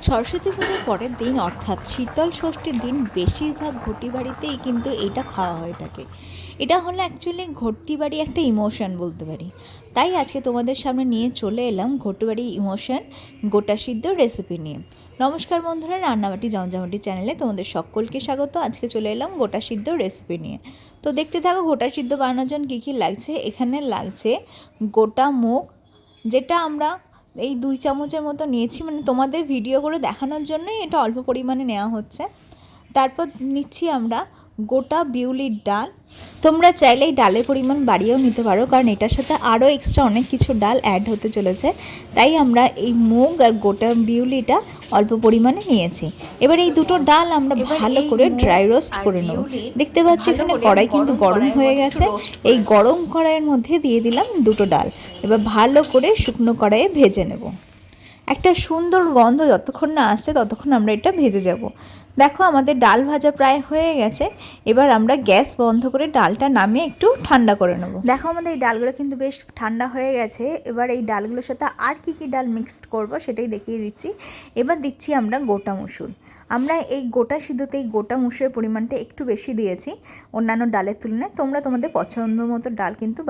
সরস্বতী পুজোর পরের দিন অর্থাৎ শীতল ষষ্ঠীর দিন বেশিরভাগ ঘটি বাড়িতেই কিন্তু এটা খাওয়া হয়ে থাকে। এটা হলো অ্যাকচুয়ালি ঘটি বাড়ি একটা ইমোশন বলতে পারি। তাই আজকে তোমাদের সামনে নিয়ে চলে এলাম ঘটি বাড়ি ইমোশন গোটা সিদ্ধ রেসিপি নিয়ে। নমস্কার বন্ধুরা, রান্নাবাটি জমজমাটি চ্যানেলে তোমাদের সকলকে স্বাগত। আজকে চলে এলাম গোটা সিদ্ধ রেসিপি নিয়ে। তো দেখতে থাকো গোটা সিদ্ধ বানানোর জন্য কী কী লাগছে। এখানে লাগছে গোটা মুগ, যেটা আমরা এই 2 চামচের মতো নিয়েছি, মানে তোমাদের ভিডিও করে দেখানোর জন্যই এটা অল্প পরিমাণে নেওয়া হচ্ছে। তারপর নিচ্ছি আমরা গোটা বিউলির ডাল। তোমরা চাইলে এই ডালের পরিমাণ বাড়িয়েও নিতে পারো, কারণ এটার সাথে আরও এক্সট্রা অনেক কিছু ডাল অ্যাড হতে চলেছে। তাই আমরা এই মুগ আর গোটা বিউলিটা অল্প পরিমাণে নিয়েছি। এবার এই দুটো ডাল আমরা ভালো করে ড্রাই রোস্ট করে নেব। দেখতে পাচ্ছি এখানে কড়াই কিন্তু গরম হয়ে গেছে। এই গরম কড়াইয়ের মধ্যে দিয়ে দিলাম দুটো ডাল। এবার ভালো করে শুকনো কড়াইয়ে ভেজে নেব। একটা সুন্দর গন্ধ যতক্ষণ না আসছে ততক্ষণ আমরা এটা ভেজে যাব। দেখো আমাদের ডাল ভাজা প্রায় হয়ে গেছে। এবার আমরা গ্যাস বন্ধ করে ডালটা নামিয়ে একটু ঠান্ডা করে নেব। দেখো আমাদের এই ডালগুলো কিন্তু বেশ ঠান্ডা হয়ে গেছে। এবার এই ডালগুলোর সাথে আর কি কি ডাল মিক্সড করব সেটাই দেখিয়ে দিচ্ছি। এবার দিচ্ছি আমরা গোটা মসুর। আমরা এই গোটা সিদ্ধতে এই গোটা মসুরের পরিমাণটা একটু বেশি দিয়েছি অন্যান্য ডালের তুলনায়। তোমরা তোমাদের পছন্দ মতো ডাল কিন্তু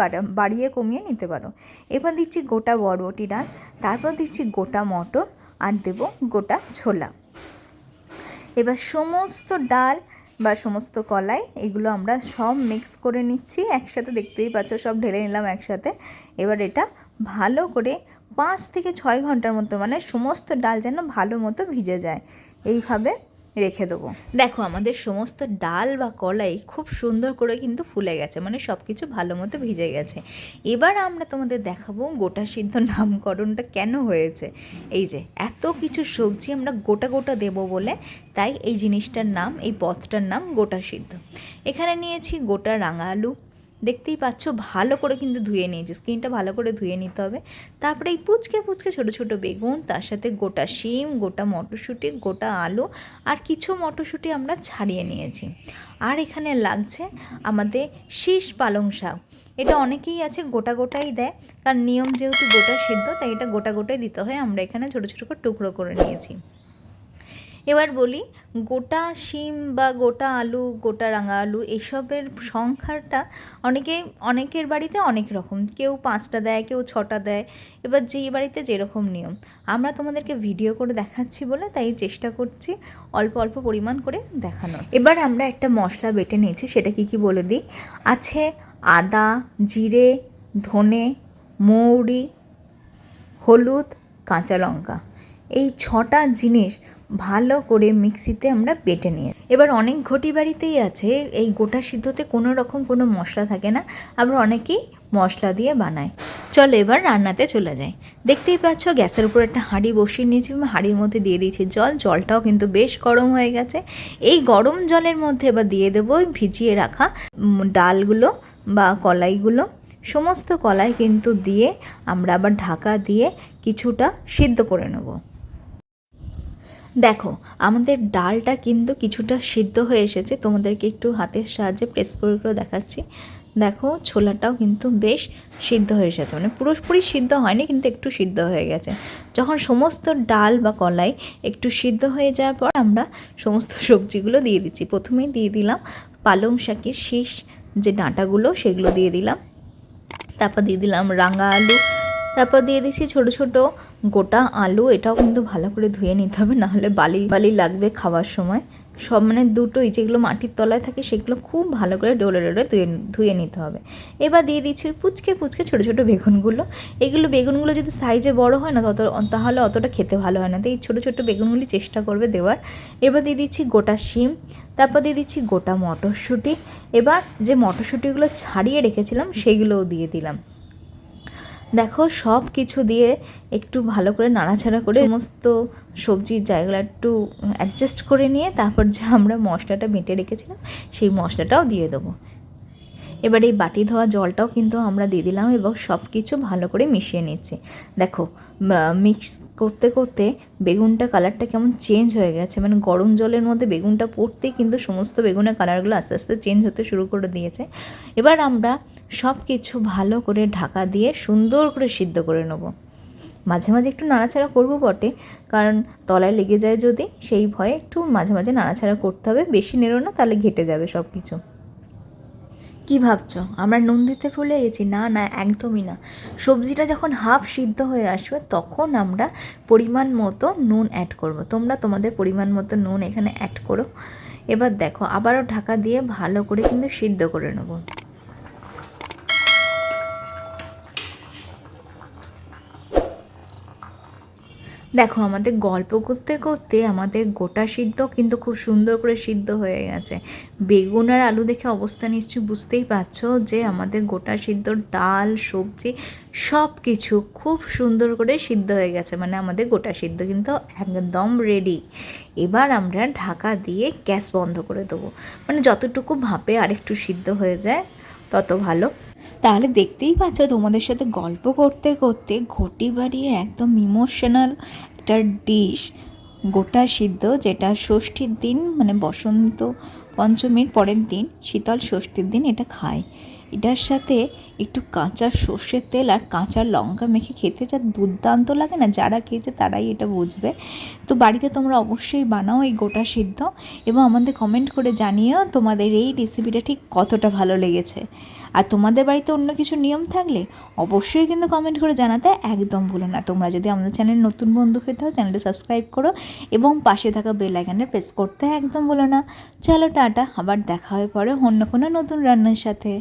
বাড়িয়ে কমিয়ে নিতে পারো। এবার দিচ্ছি গোটা বরবটি ডাল, তারপর দিচ্ছি গোটা মটর, আর দেব গোটা ছোলা। এবার সমস্ত ডাল বা সমস্ত কলাই এগুলো আমরা সব মিক্স করে নিচ্ছি একসাথে। দেখতেই পাচ্ছ সব ঢেলে নিলাম একসাথে। এবার এটা ভালো করে 5 থেকে 6 ঘন্টার মতো, মানে সমস্ত ডাল যেন ভালো মতো ভিজে যায়, এইভাবে রেখে দেবো। দেখো আমাদের সমস্ত ডাল বা কলাই খুব সুন্দর করে কিন্তু ফুলে গেছে, মানে সব কিছু ভালো মতো ভিজে গেছে। এবার আমরা তোমাদের দেখাবো গোটা সিদ্ধ নামকরণটা কেন হয়েছে। এই যে এত কিছু সবজি আমরা গোটা গোটা দেবো বলে, তাই এই জিনিসটার নাম, এই পদটার নাম গোটা সিদ্ধ। এখানে নিয়েছি গোটা রাঙা আলু, দেখতেই পাচ্ছ ভালো করে কিন্তু ধুয়ে নিয়েছি, স্কিনটা ভালো করে ধুয়ে নিতে হবে। তারপরে এই পুচকে পুচকে ছোটো ছোটো বেগুন, তার সাথে গোটা শিম, গোটা মটরশুঁটি, গোটা আলু, আর কিছু মটরশুঁটি আমরা ছাড়িয়ে নিয়েছি। আর এখানে লাগছে আমাদের শীষ পালং শাক। এটা অনেকেই আছে গোটা গোটাই দেয়, কারণ নিয়ম যেহেতু গোটা সিদ্ধ তাই এটা গোটা গোটাই দিতে হয়। আমরা এখানে ছোটো ছোটো করে টুকরো করে নিয়েছি। এবার বলি, গোটা শিম বা গোটা আলু, গোটা রাঙা আলু এসবের সংখ্যাটা অনেকের বাড়িতে অনেক রকম, কেউ 5টা দেয়, কেউ 6টা দেয়। এবার যেই বাড়িতে যেরকম নিয়ম, আমরা তোমাদেরকে ভিডিও করে দেখাচ্ছি বলে তাই চেষ্টা করছি অল্প অল্প পরিমাণ করে দেখানোর। এবার আমরা একটা মশলা বেটে নিয়েছি, সেটা কি বলে দিই। আছে আদা, জিরে, ধনে, মৌরি, হলুদ, কাঁচা লঙ্কা। এই 6টা জিনিস ভালো করে মিক্সিতে আমরা বেটে নিয়ে, এবার অনেক ঘটি বাড়িতেই আছে এই গোটা সিদ্ধতে কোনো রকম কোনো মশলা থাকে না, আবার অনেকেই মশলা দিয়ে বানায়। চলো এবার রান্নাতে চলে যাই। দেখতেই পাচ্ছ গ্যাসের উপর একটা হাঁড়ি বসিয়ে নিয়েছি, হাঁড়ির মধ্যে দিয়ে দিয়েছি জল। জলটাও কিন্তু বেশ গরম হয়ে গেছে। এই গরম জলের মধ্যে এবার দিয়ে দেবো ভিজিয়ে রাখা ডালগুলো বা কলাইগুলো। সমস্ত কলাই কিন্তু দিয়ে আমরা আবার ঢাকা দিয়ে কিছুটা সিদ্ধ করে নেব। দেখো আমাদের ডালটা কিন্তু কিছুটা সিদ্ধ হয়ে এসেছে, তোমাদেরকে একটু হাতের সাহায্যে প্রেস করে করে দেখাচ্ছি। দেখো ছোলাটাও কিন্তু বেশ সিদ্ধ হয়ে এসেছে, মানে পুরোপুরি সিদ্ধ হয়নি কিন্তু একটু সিদ্ধ হয়ে গেছে। যখন সমস্ত ডাল বা কলাই একটু সিদ্ধ হয়ে যাওয়ার পর আমরা সমস্ত সবজিগুলো দিয়ে দিচ্ছি। প্রথমেই দিয়ে দিলাম পালং শাকের শীষ যে ডাঁটাগুলো, সেগুলো দিয়ে দিলাম। তারপর দিয়ে দিলাম রাঙা আলু, তারপর দিয়ে দিচ্ছি ছোটো ছোটো গোটা আলু। এটাও কিন্তু ভালো করে ধুয়ে নিতে হবে, নাহলে বালি বালি লাগবে খাওয়ার সময়। সব মানে দুটোই যেগুলো মাটির তলায় থাকে সেগুলো খুব ভালো করে ডোলে ডোলে ধুয়ে নিতে হবে। এবার দিয়ে দিচ্ছি পুচকে পুচকে ছোটো ছোটো বেগুনগুলো। বেগুনগুলো যদি সাইজে বড় হয় না তাহলে অতটা খেতে ভালো হয় না, তো এই ছোটো ছোটো বেগুনগুলি চেষ্টা করবে দেওয়ার। এবার দিয়ে দিচ্ছি গোটা শিম, তারপর দিয়ে দিচ্ছি গোটা মটরশুঁটি। এবার যে মটরশুঁটিগুলো ছাড়িয়ে রেখেছিলাম সেইগুলোও দিয়ে দিলাম। দেখো সব কিছু দিয়ে একটু ভালো করে নাড়াচাড়া করে সমস্ত সবজির জায়গাগুলো একটু অ্যাডজাস্ট করে নিয়ে তারপর যে আমরা মশলাটা বেটে রেখেছিলাম সেই মশলাটাও দিয়ে দেবো। এবার এই বাটি ধোয়া জলটাও কিন্তু আমরা দিয়ে দিলাম এবং সব কিছু ভালো করে মিশিয়ে নিচ্ছি। দেখো মিক্স করতে করতে বেগুনটা কালারটা কেমন চেঞ্জ হয়ে গেছে, মানে গরম জলের মধ্যে বেগুনটা পড়তেই কিন্তু সমস্ত বেগুনের কালারগুলো আস্তে আস্তে চেঞ্জ হতে শুরু করে দিয়েছে। এবার আমরা সব কিছু ভালো করে ঢাকা দিয়ে সুন্দর করে সিদ্ধ করে নেব। মাঝে মাঝে একটু নাড়াচাড়া করবো বটে, কারণ তলায় লেগে যায় যদি, সেই ভয়ে একটু মাঝে মাঝে নাড়াচাড়া করতে হবে। বেশি নেড়ো না, তাহলে ঘেটে যাবে সব কিছু। কী ভাবছো আমরা নুন দিতে ভুলে গেছি? না না, একদমই না। সবজিটা যখন হাফ সিদ্ধ হয়ে আসবে তখন আমরা পরিমাণ মতো নুন অ্যাড করব। তোমরা তোমাদের পরিমাণ মতো নুন এখানে অ্যাড করো। এবার দেখো, আবারও ঢাকা দিয়ে ভালো করে কিন্তু সিদ্ধ করে নেবো। দেখো, আমাদের গল্প করতে করতে আমাদের গোটা সিদ্ধ কিন্তু খুব সুন্দর করে সিদ্ধ হয়ে গেছে। বেগুন আর আলু দেখে অবস্থা নিশ্চয়ই বুঝতেই পারছো যে আমাদের গোটা সিদ্ধ ডাল, সবজি সব কিছু খুব সুন্দর করে সিদ্ধ হয়ে গেছে। মানে আমাদের গোটা সিদ্ধ কিন্তু একদম রেডি। এবার আমরা ঢাকা দিয়ে গ্যাস বন্ধ করে দেবো। মানে যতটুকু ভাপে আরেকটু সিদ্ধ হয়ে যায় তত ভালো। তাহলে দেখতেই পাচ্ছ, তোমাদের সাথে গল্প করতে করতে ঘটি বাড়ির একদম ইমোশনাল একটা ডিশ, গোটা সিদ্ধ, যেটা ষষ্ঠীর দিন মানে বসন্ত পঞ্চমীর পরের দিন, শীতল ষষ্ঠীর দিন এটা খায়। এটার সাথে একটু কাঁচা সর্ষের তেল আর কাঁচা লঙ্কা মেখে খেতে যা দুর্দান্ত লাগে না, যারা খেয়েছে তারাই এটা বুঝবে। তো বাড়িতে তোমরা অবশ্যই বানাও এই গোটা সিদ্ধ, এবং আমাদের কমেন্ট করে জানিও তোমাদের এই রেসিপিটা ঠিক কতটা ভালো লেগেছে। আর তোমাদের বাড়িতে অন্য কিছু নিয়ম থাকলে অবশ্যই কিন্তু কমেন্ট করে জানাতে একদম ভুলো না। তোমরা যদি আমাদের চ্যানেল নতুন বন্ধু হয়ে থাকো, চ্যানেলটা সাবস্ক্রাইব করো এবং পাশে থাকা বেল আইকনটা প্রেস করতে একদম ভুলো না। চলো টাটা, আবার দেখা হয়ে পড়ে অন্য কোনো নতুন রান্নার সাথে।